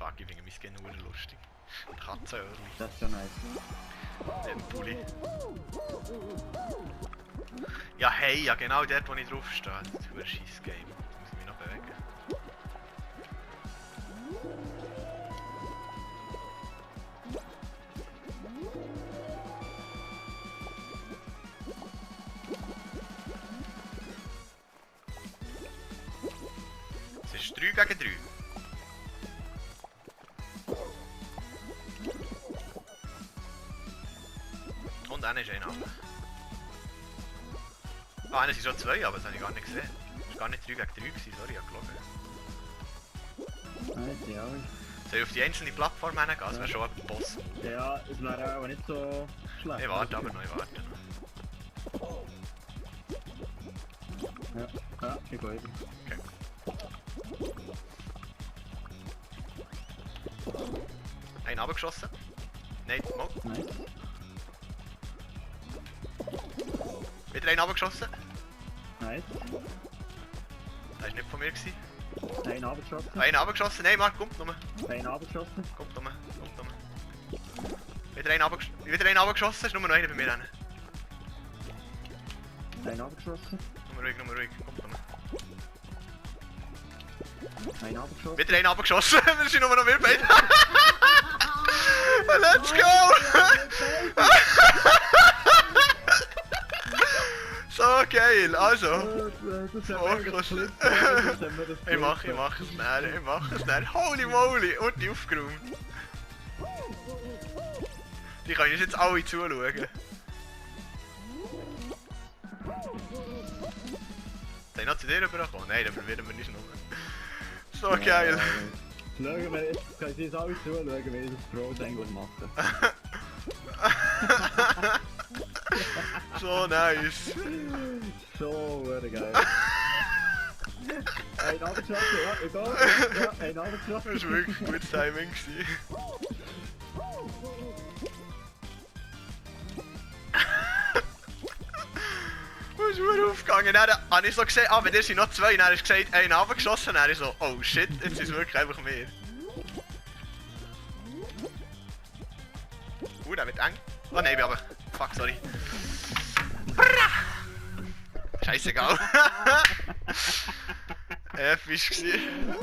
Fuck, ich finde mein Skin nur lustig. Katzenöhrli. Das ist schon nice. Den Pulli. Ja, hey, ja genau dort, wo ich drauf stehe. Das ist ein scheiß Game. Jetzt muss ich mich noch bewegen. Es ist 3 gegen 3. Und einer ist einer ab. Ah, einer sind schon 2, aber das habe ich gar nicht gesehen. Es war gar nicht 3 gegen 3 gewesen, sorry, ich habe gelogen. Nice, ja. Soll ich auf die einzelne Plattform hingehen? Das wäre schon ein Boss. Ja, es wäre auch nicht so schlecht. Ich warte aber noch, ich warte noch. Ja, ja, ich gehe eben. Okay. Einen abgeschossen. Nein, mal. Nice. Wieder einen abgeschossen. Nice. Das war nicht von mir. Gewesen. Einen abgeschossen. Einen abgeschossen. Nein, Marc, kommt nur. Einen abgeschossen. Kommt nur. Kommt nur. Wieder einen abgeschossen. Ist nur noch einer bei mir drin. Einen abgeschossen. Nur ruhig. Kommt nur. Einen abgeschossen. Wieder einen abgeschossen. Wir sind nur noch wir beide. Let's go! So geil, also. Fokus. Ich mach es näher. Holy moly, und die aufgeräumt. Die können uns jetzt alle zuschauen. Sind noch zu dir rübergekommen? Nein, dann verwirren wir nicht nur. So geil. Schauen wir jetzt, können Sie uns alle zuschauen, wie das Pro eigentlich machen. So nice. So, wäre geil. Ein abgeschossen, ja, egal. Ja, ein abgeschossen. Das war wirklich gutes Timing. Du bist nur aufgegangen. Dann habe ich so gesehen, ah, bei dir sind noch 2. Dann hast du gesagt, einen abgeschossen. Dann habe ich so, oh shit, jetzt ist es wirklich einfach mehr. Der wird eng. Oh nein, aber. Fuck, sorry. Scheißegal. Episch gewesen.